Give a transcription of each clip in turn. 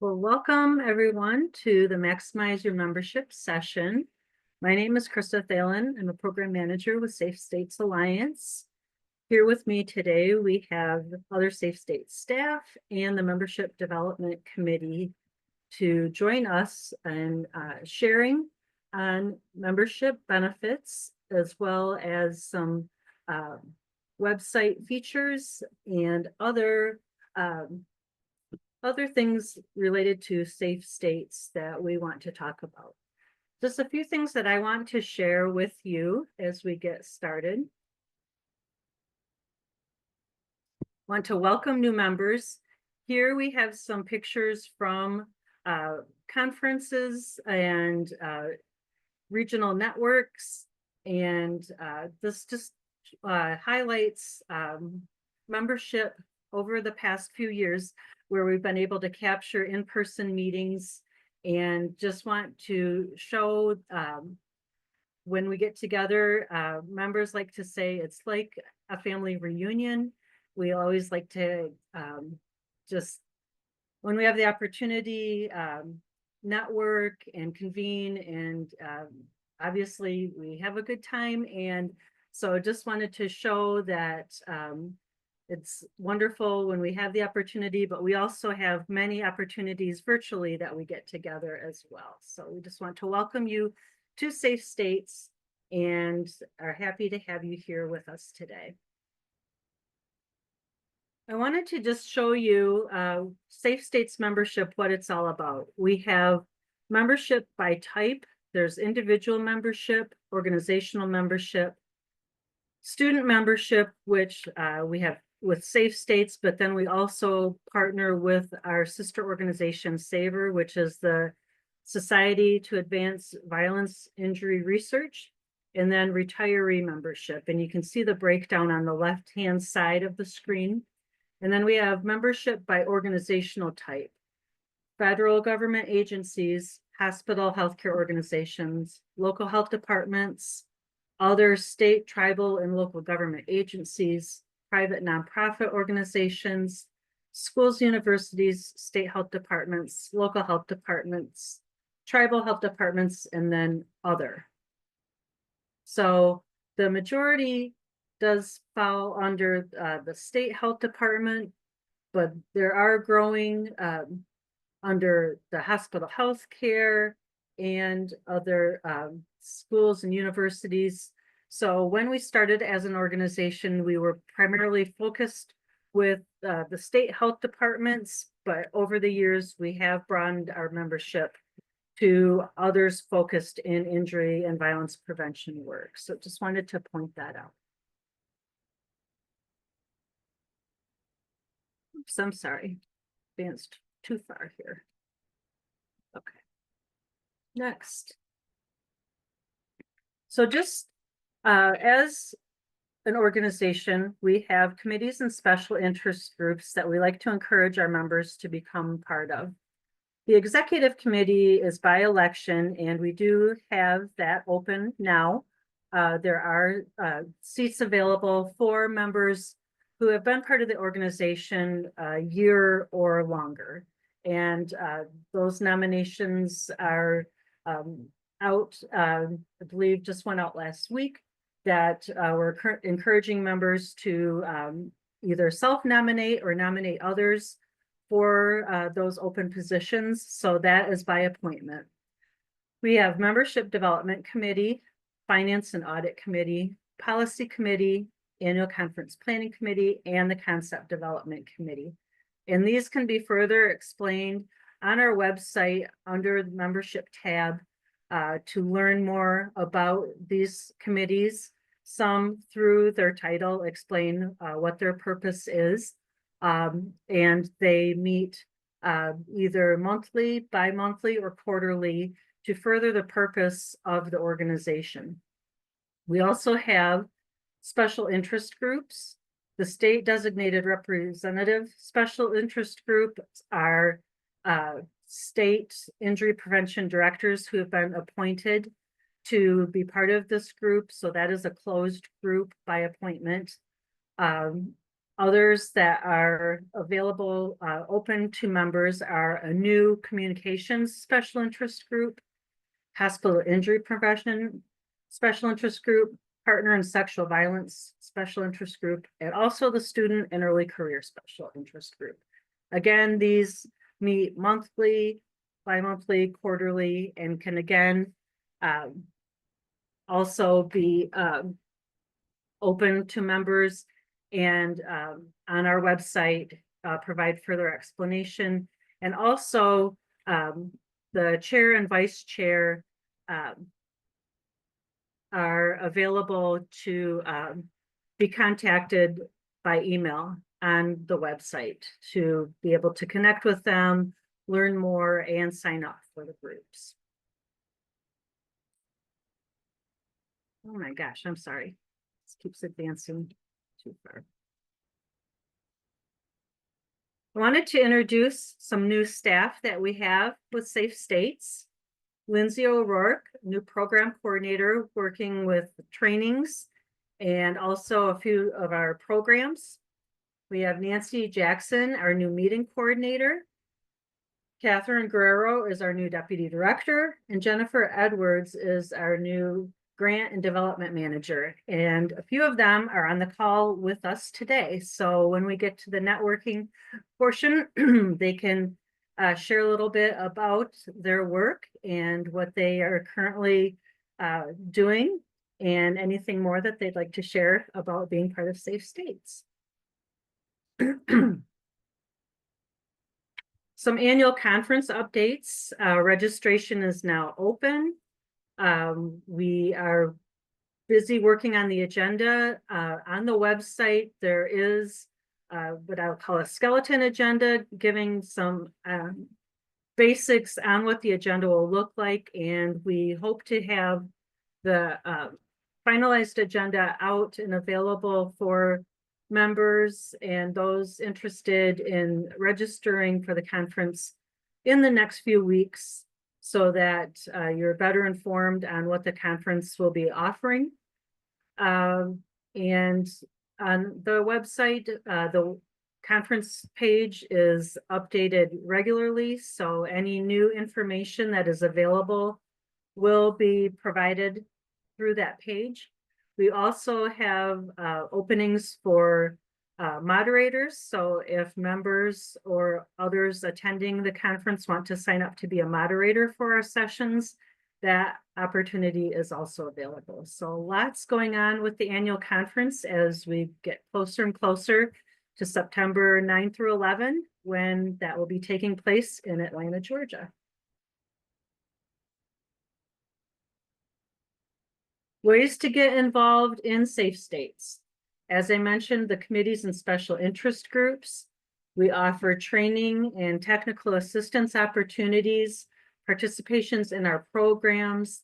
Well, welcome everyone to the Maximize Your Membership session. My name is Krista Thalen. I'm a program manager with Safe States Alliance. Here with me today, we have other Safe States staff and the Membership Development Committee to join us in sharing on membership benefits, as well as some website features and other things related to safe states that we want to talk about. Just a few things that I want to share with you as we get started. Want to welcome new members. Here we have some pictures from conferences and regional networks, and this just highlights membership over the past few years, where we've been able to capture in-person meetings, and just want to show when we get together, members like to say it's like a family reunion. We always like to just, when we have the opportunity, network and convene, and obviously we have a good time. And so just wanted to show that it's wonderful when we have the opportunity, but we also have many opportunities virtually that we get together as well. So we just want to welcome you to Safe States and are happy to have you here with us today. I wanted to just show you Safe States membership, what it's all about. We have membership by type. There's individual membership, organizational membership, student membership, which we have with Safe States, but then we also partner with our sister organization, SAVOR, which is the Society to Advance Violence Injury Research, and then retiree membership. And you can see the breakdown on the left-hand side of the screen. And then we have membership by organizational type: federal government agencies, hospital healthcare organizations, local health departments, other state, tribal, and local government agencies, private nonprofit organizations, schools, universities, state health departments, local health departments, tribal health departments, and then other. So the majority does fall under the state health department, but there are growing under the hospital health care and other schools and universities. So when we started as an organization, we were primarily focused with the state health departments, but over the years, we have broadened our membership to others focused in injury and violence prevention work. So just wanted to point that out. Oops, I'm sorry, advanced too far here. Okay, next. So just as an organization, we have committees and special interest groups that we like to encourage our members to become part of. The executive committee is by election, and we do have that open now. There are seats available for members who have been part of the organization a year or longer. And those nominations are out, I believe just went out last week, that we're encouraging members to either self-nominate or nominate others for those open positions. So that is by appointment. We have Membership Development Committee, Finance and Audit Committee, Policy Committee, Annual Conference Planning Committee, and the Concept Development Committee. And these can be further explained on our website under the membership tab to learn more about these committees. Some through their title explain what their purpose is. And they meet either monthly, bi-monthly, or quarterly to further the purpose of the organization. We also have special interest groups. The state designated representative special interest groups are state injury prevention directors who have been appointed to be part of this group. So that is a closed group by appointment. Others that are available, open to members are a new communications special interest group, hospital injury prevention special interest group, partner and sexual violence special interest group, and also the student and early career special interest group. Again, these meet monthly, bi-monthly, quarterly, and can again also be open to members, and on our website provide further explanation. And also the chair and vice chair are available to be contacted by email on the website to be able to connect with them, learn more, and sign up for the groups. Oh my gosh, I'm sorry. This keeps advancing too far. I wanted to introduce some new staff that we have with Safe States. Lindsay O'Rourke, new program coordinator, working with trainings and also a few of our programs. We have Nancy Jackson, our new meeting coordinator. Catherine Guerrero is our new deputy director, and Jennifer Edwards is our new grant and development manager. And a few of them are on the call with us today. So when we get to the networking portion, they can share a little bit about their work and what they are currently doing, and anything more that they'd like to share about being part of Safe States. Some annual conference updates. Registration is now open. We are busy working on the agenda. On the website, there is what I'll call a skeleton agenda, giving some basics on what the agenda will look like. And we hope to have the finalized agenda out and available for members and those interested in registering for the conference in the next few weeks, so that you're better informed on what the conference will be offering. And on the website, the conference page is updated regularly, so any new information that is available will be provided through that page. We also have openings for moderators. So if members or others attending the conference want to sign up to be a moderator for our sessions, that opportunity is also available. So lots going on with the annual conference as we get closer and closer to September 9 through 11, when that will be taking place in Atlanta, Georgia. Ways to get involved in Safe States. As I mentioned, the committees and special interest groups. We offer training and technical assistance opportunities, participations in our programs,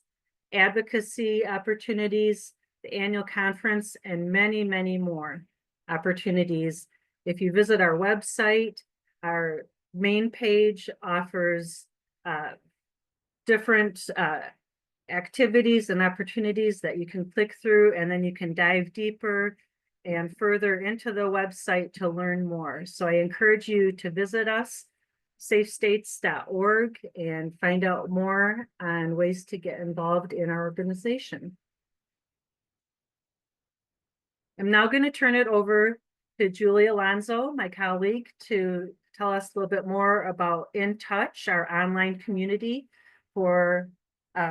advocacy opportunities, the annual conference, and many, many more opportunities. If you visit our website, our main page offers different activities and opportunities that you can click through, and then you can dive deeper and further into the website to learn more. So I encourage you to visit us, safestates.org, and find out more on ways to get involved in our organization. I'm now going to turn it over to Julie Alonso, my colleague, to tell us a little bit more about In Touch, our online community for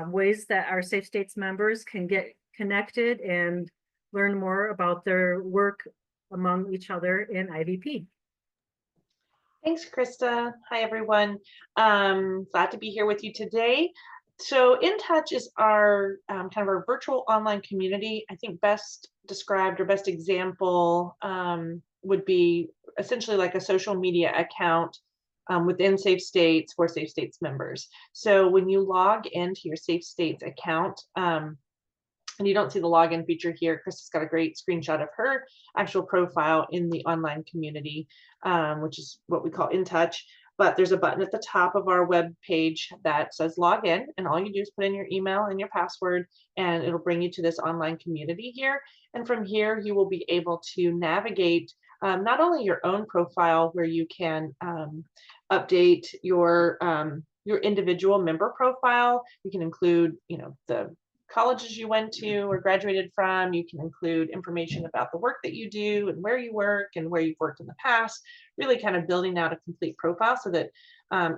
ways that our Safe States members can get connected and learn more about their work among each other in IVP. Thanks, Krista. Hi, everyone. Glad to be here with you today. So In Touch is our kind of our virtual online community. I think best described or best example would be essentially like a social media account within Safe States for Safe States members. So when you log into your Safe States account, and you don't see the login feature here, Krista's got a great screenshot of her actual profile in the online community, which is what we call In Touch. But there's a button at the top of our web page that says log in, and all you do is put in your email and your password, and it'll bring you to this online community here. And from here, you will be able to navigate not only your own profile where you can update your individual member profile. You can include, you know, the colleges you went to or graduated from. You can include information about the work that you do and where you work and where you've worked in the past, really kind of building out a complete profile so that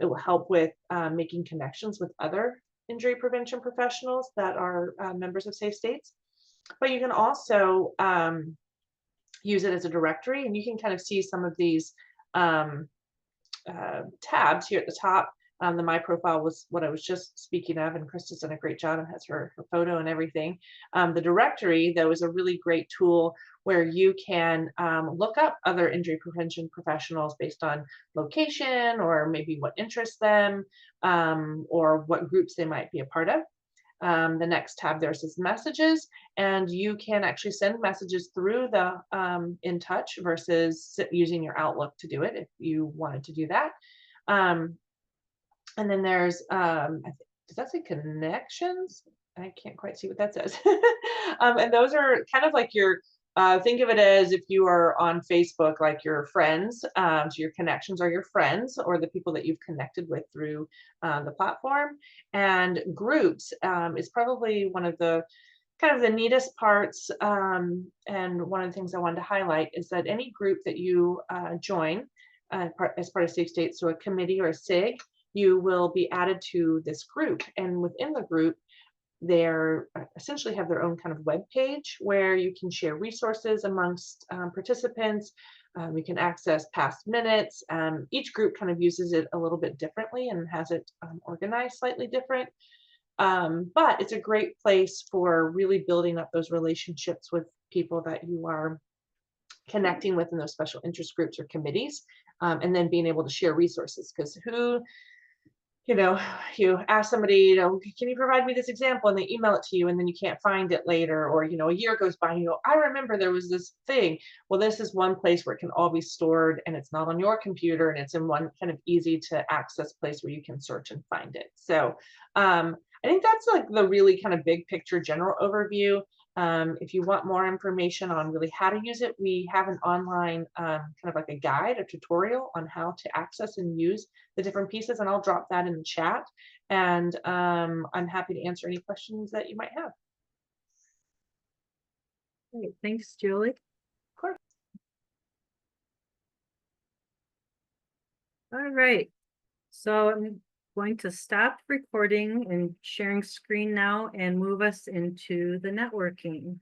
it will help with making connections with other injury prevention professionals that are members of Safe States. But you can also use it as a directory, and you can kind of see some of these tabs here at the top. The My Profile was what I was just speaking of, and Krista's done a great job and has her photo and everything. The directory, though, is a really great tool where you can look up other injury prevention professionals based on location or maybe what interests them or what groups they might be a part of. The next tab there says messages, and you can actually send messages through the InTouch versus using your Outlook to do it if you wanted to do that. And then there's, does that say connections? I can't quite see what that says. And those are kind of like your, think of it as if you are on Facebook, like your friends. So your connections are your friends or the people that you've connected with through the platform. And groups is probably one of the kind of the neatest parts. And one of the things I wanted to highlight is that any group that you join as part of Safe States, so a committee or a SIG, you will be added to this group. And within the group, they're essentially have their own kind of web page where you can share resources amongst participants. You can access past minutes. Each group kind of uses it a little bit differently and has it organized slightly different. But it's a great place for really building up those relationships with people that you are connecting with in those special interest groups or committees, and then being able to share resources. Because who, you know, you ask somebody, you know, can you provide me this example, and they email it to you, and then you can't find it later, or you know, a year goes by and you go, I remember there was this thing. Well, this is one place where it can all be stored, and it's not on your computer, and it's in one kind of easy to access place where you can search and find it. So I think that's like the really kind of big picture general overview. If you want more information on really how to use it, we have an online kind of like a guide, a tutorial on how to access and use the different pieces, and I'll drop that in the chat. And I'm happy to answer any questions that you might have. Great, thanks, Julie. Of course. All right, so I'm going to stop recording and sharing screen now and move us into the networking.